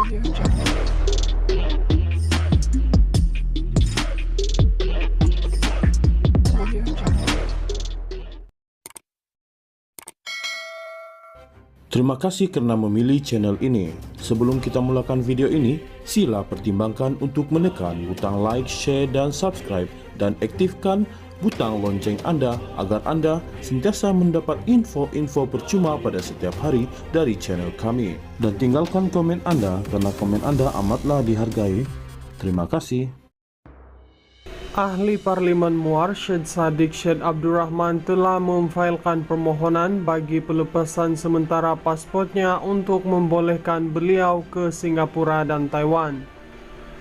Terima kasih karena memilih channel ini. Sebelum kita mulakan video ini, sila pertimbangkan untuk menekan butang like, share, dan subscribe, dan aktifkan butang lonceng Anda agar Anda sentiasa mendapat info-info percuma pada setiap hari dari channel kami. Dan tinggalkan komen Anda karena komen Anda amatlah dihargai. Terima kasih. Ahli Parlimen Muar Syed Saddiq Syed Abdurrahman telah memfailkan permohonan bagi pelepasan sementara pasportnya untuk membolehkan beliau ke Singapura dan Taiwan.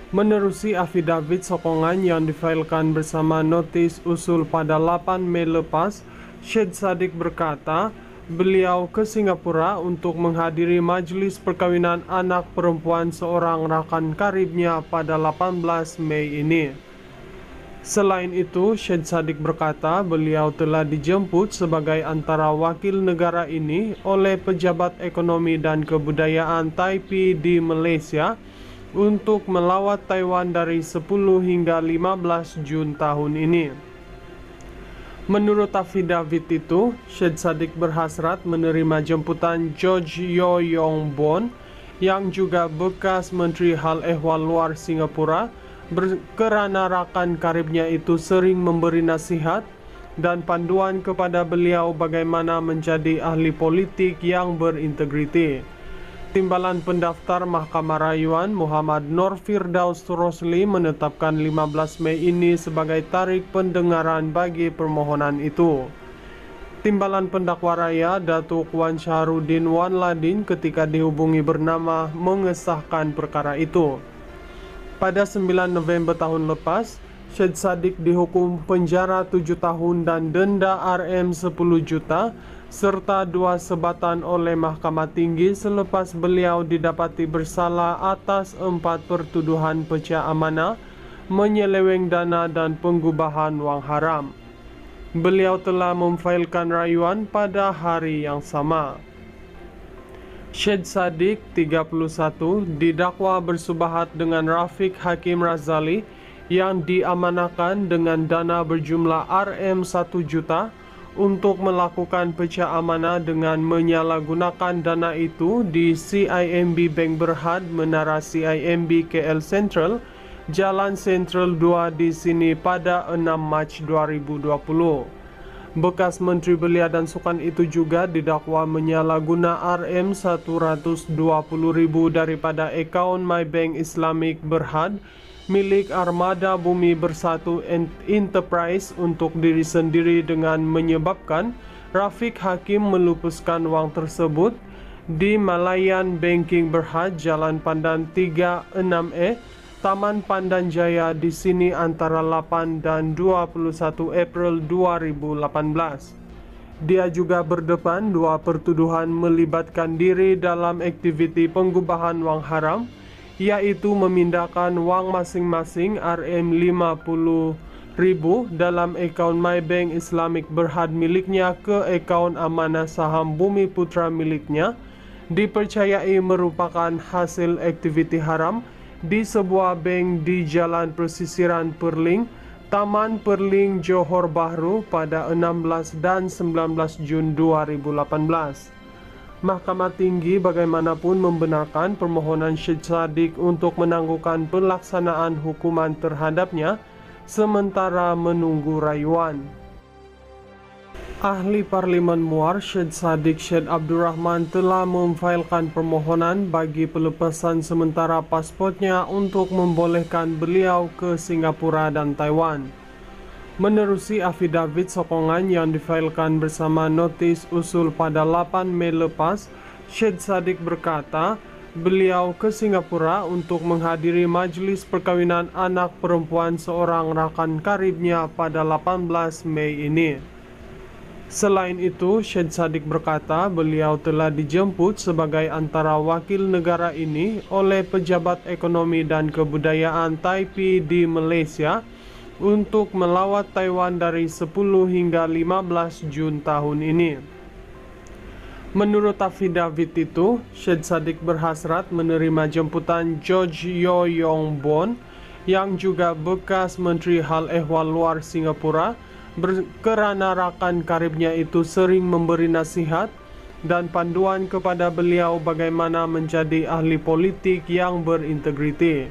Menerusi afidavit sokongan yang difailkan bersama notis usul pada 8 Mei lepas, Syed Saddiq berkata beliau ke Singapura untuk menghadiri majlis perkahwinan anak perempuan seorang rakan karibnya pada 18 Mei ini. Selain itu, Syed Saddiq berkata beliau telah dijemput sebagai antara wakil negara ini oleh pejabat ekonomi dan kebudayaan Taipei di Malaysia untuk melawat Taiwan dari 10 hingga 15 Jun tahun ini. Menurut afidavit itu, Syed Saddiq berhasrat menerima jemputan George Yeo Yong Boon yang juga bekas Menteri Hal Ehwal Luar Singapura kerana rakan karibnya itu sering memberi nasihat dan panduan kepada beliau bagaimana menjadi ahli politik yang berintegriti. Timbalan pendaftar Mahkamah Rayuan Muhammad Nur Firdaus Rosli menetapkan 15 Mei ini sebagai tarikh pendengaran bagi permohonan itu. Timbalan pendakwa raya Datuk Wan Syahrudin Wan Ladin ketika dihubungi bernama mengesahkan perkara itu. Pada 9 November tahun lepas, Syed Saddiq dihukum penjara 7 tahun dan denda RM 10 juta serta 2 sebatan oleh Mahkamah Tinggi selepas beliau didapati bersalah atas 4 pertuduhan pecah amanah, menyeleweng dana dan penggubahan wang haram. Beliau telah memfailkan rayuan pada hari yang sama. Syed Saddiq, 31, didakwa bersubahat dengan Rafiq Hakim Razali yang diamanahkan dengan dana berjumlah RM 1 juta untuk melakukan pecah amanah dengan menyalahgunakan dana itu di CIMB Bank Berhad Menara CIMB KL Central, Jalan Central 2 di sini pada 6 Mac 2020. Bekas Menteri Belia dan Sukan itu juga didakwa menyalahguna RM 120.000 daripada akaun MyBank Islamic Berhad milik Armada Bumi Bersatu Enterprise untuk diri sendiri dengan menyebabkan Rafiq Hakim melupuskan wang tersebut di Malayan Banking Berhad, Jalan Pandan 36E, Taman Pandan Jaya di sini antara 8 dan 21 April 2018. Dia juga berdepan 2 pertuduhan melibatkan diri dalam aktiviti penggubahan wang haram, yaitu memindahkan wang masing-masing RM 50.000 dalam akaun MyBank Islamic Berhad miliknya ke akaun amanah saham Bumi Putra miliknya, dipercayai merupakan hasil aktiviti haram di sebuah bank di Jalan Pesisiran Perling, Taman Perling, Johor Bahru pada 16 dan 19 Jun 2018. Mahkamah Tinggi bagaimanapun membenarkan permohonan Syed Saddiq untuk menangguhkan pelaksanaan hukuman terhadapnya sementara menunggu rayuan. Ahli Parlimen Muar Syed Saddiq Syed Abdurrahman telah memfailkan permohonan bagi pelepasan sementara pasportnya untuk membolehkan beliau ke Singapura dan Taiwan. Menerusi afidavit sokongan yang difailkan bersama notis usul pada 8 Mei lepas, Syed Saddiq berkata beliau ke Singapura untuk menghadiri majlis perkahwinan anak perempuan seorang rakan karibnya pada 18 Mei ini. Selain itu, Syed Saddiq berkata beliau telah dijemput sebagai antara wakil negara ini oleh pejabat ekonomi dan kebudayaan Taipei di Malaysia untuk melawat Taiwan dari 10 hingga 15 Jun tahun ini. Menurut affidavit itu, Syed Saddiq berhasrat menerima jemputan George Yeo Yong Bon yang juga bekas Menteri Hal Ehwal Luar Singapura kerana rakan karibnya itu sering memberi nasihat dan panduan kepada beliau bagaimana menjadi ahli politik yang berintegriti.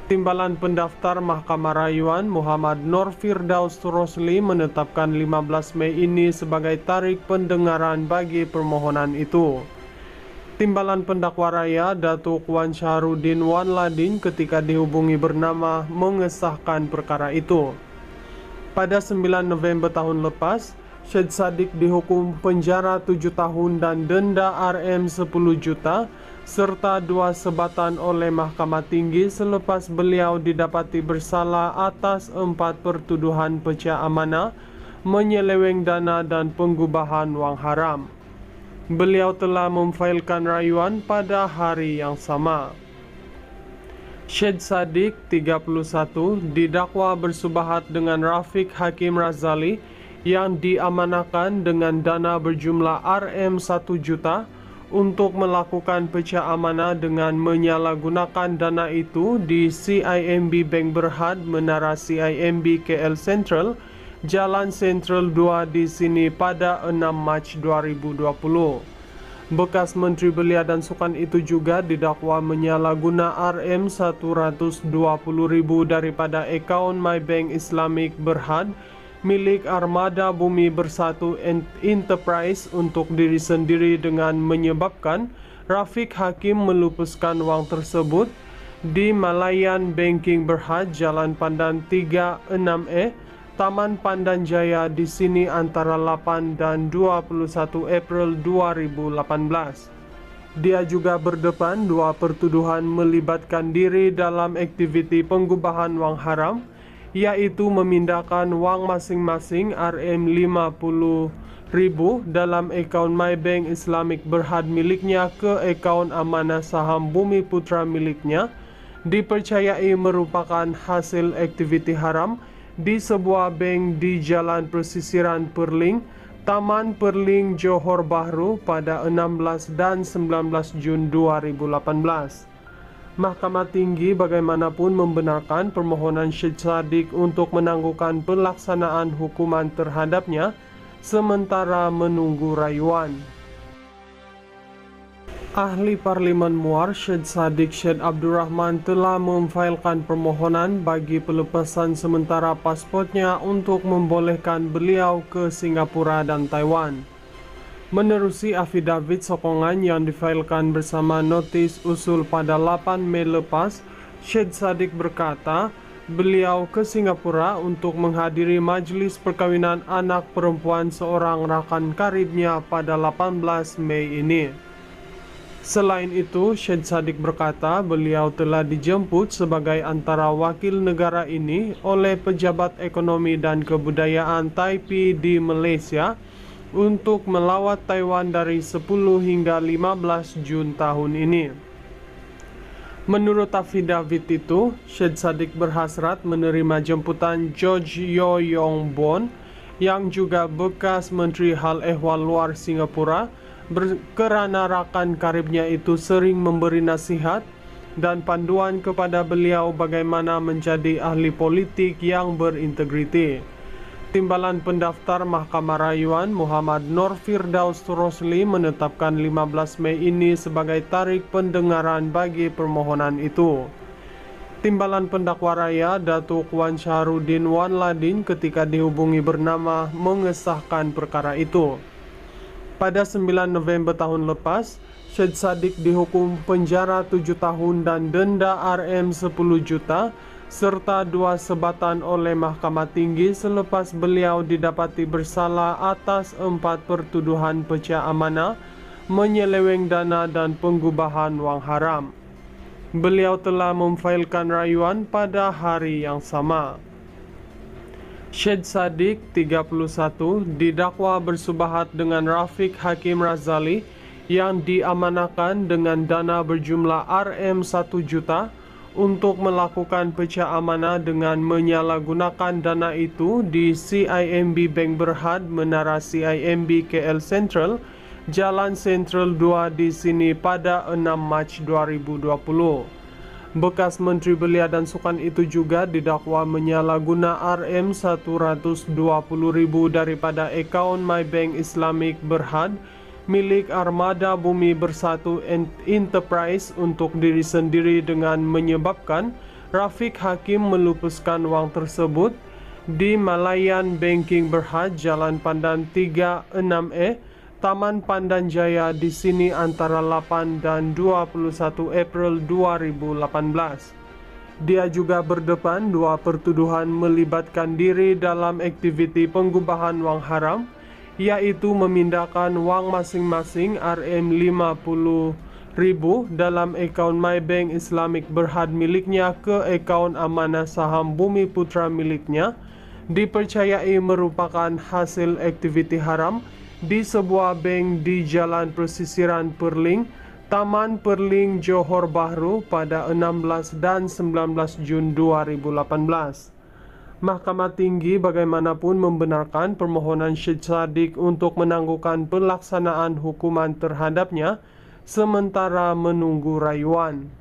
Timbalan pendaftar Mahkamah Rayuan Muhammad Nur Firdaus Rosli menetapkan 15 Mei ini sebagai tarikh pendengaran bagi permohonan itu. Timbalan pendakwa raya Datuk Wan Syahrudin Wan Ladin ketika dihubungi bernama mengesahkan perkara itu. Pada 9 November tahun lepas, Syed Saddiq dihukum penjara 7 tahun dan denda RM 10 juta serta 2 sebatan oleh Mahkamah Tinggi selepas beliau didapati bersalah atas 4 pertuduhan pecah amanah, menyeleweng dana dan penggubahan wang haram. Beliau telah memfailkan rayuan pada hari yang sama. Syed Saddiq, 31, didakwa bersubahat dengan Rafiq Hakim Razali yang diamanahkan dengan dana berjumlah RM 1 juta untuk melakukan pecah amanah dengan menyalahgunakan dana itu di CIMB Bank Berhad, Menara CIMB KL Central, Jalan Sentral 2 di sini pada 6 Mac 2020. Bekas Menteri Belia dan Sukan itu juga didakwa menyalahguna RM 120.000 daripada akaun MyBank Islamic Berhad milik Armada Bumi Bersatu Enterprise untuk diri sendiri dengan menyebabkan Rafiq Hakim melupuskan wang tersebut di Malayan Banking Berhad, Jalan Pandan 36E, Taman Pandan Jaya di sini antara 8 dan 21 April 2018. Dia juga berdepan 2 pertuduhan melibatkan diri dalam aktiviti penggubahan wang haram, yaitu memindahkan wang masing-masing RM50.000 dalam akaun MyBank Islamic Berhad miliknya ke akaun amanah saham Bumi Putra miliknya, dipercayai merupakan hasil aktiviti haram di sebuah bank di Jalan Pesisiran Perling, Taman Perling, Johor Bahru pada 16 dan 19 Jun 2018. Mahkamah Tinggi bagaimanapun membenarkan permohonan Syed Saddiq untuk menangguhkan pelaksanaan hukuman terhadapnya sementara menunggu rayuan. Ahli Parlimen Muar Syed Saddiq Syed Abdurrahman telah memfailkan permohonan bagi pelepasan sementara pasportnya untuk membolehkan beliau ke Singapura dan Taiwan. Menerusi affidavit sokongan yang difailkan bersama notis usul pada 8 Mei lepas, Syed Saddiq berkata beliau ke Singapura untuk menghadiri majlis perkahwinan anak perempuan seorang rakan karibnya pada 18 Mei ini. Selain itu, Syed Saddiq berkata beliau telah dijemput sebagai antara wakil negara ini oleh pejabat ekonomi dan kebudayaan Taipei di Malaysia untuk melawat Taiwan dari 10 hingga 15 Jun tahun ini. Menurut affidavit itu, Syed Saddiq berhasrat menerima jemputan George Yeo Yong Bon yang juga bekas Menteri Hal Ehwal Luar Singapura kerana rakan karibnya itu sering memberi nasihat dan panduan kepada beliau bagaimana menjadi ahli politik yang berintegriti. Timbalan pendaftar Mahkamah Rayuan Muhammad Nur Firdaus Rosli menetapkan 15 Mei ini sebagai tarikh pendengaran bagi permohonan itu. Timbalan pendakwa raya Datuk Wan Syahrudin Wan Ladin ketika dihubungi bernama mengesahkan perkara itu. Pada 9 November tahun lepas, Syed Saddiq dihukum penjara 7 tahun dan denda RM 10 juta serta 2 sebatan oleh Mahkamah Tinggi selepas beliau didapati bersalah atas 4 pertuduhan pecah amanah, menyeleweng dana dan penggubahan wang haram. Beliau telah memfailkan rayuan pada hari yang sama. Syed Saddiq, 31, didakwa bersubahat dengan Rafiq Hakim Razali yang diamanahkan dengan dana berjumlah RM 1 juta untuk melakukan pecah amanah dengan menyalahgunakan dana itu di CIMB Bank Berhad, Menara CIMB KL Central, Jalan Sentral 2 di sini pada 6 Mac 2020. Bekas Menteri Belia dan Sukan itu juga didakwa menyalahguna Rm120.000 daripada akaun MyBank Islamic Berhad milik Armada Bumi Bersatu Enterprise untuk diri sendiri dengan menyebabkan Rafiq Hakim melupuskan wang tersebut di Malayan Banking Berhad, Jalan Pandan 36E, Taman Pandan Jaya di sini antara 8 dan 21 April 2018. Dia juga berdepan dua pertuduhan melibatkan diri dalam aktiviti penggubahan wang haram, yaitu memindahkan wang masing-masing Rm50.000 dalam akaun MyBank Islamic Berhad miliknya ke akaun amanah saham Bumi Putra miliknya, dipercayai merupakan hasil aktiviti haram di sebuah bank di Jalan Pesisiran Perling, Taman Perling, Johor Bahru pada 16 dan 19 Jun 2018. Mahkamah Tinggi bagaimanapun membenarkan permohonan Syed Saddiq untuk menangguhkan pelaksanaan hukuman terhadapnya sementara menunggu rayuan.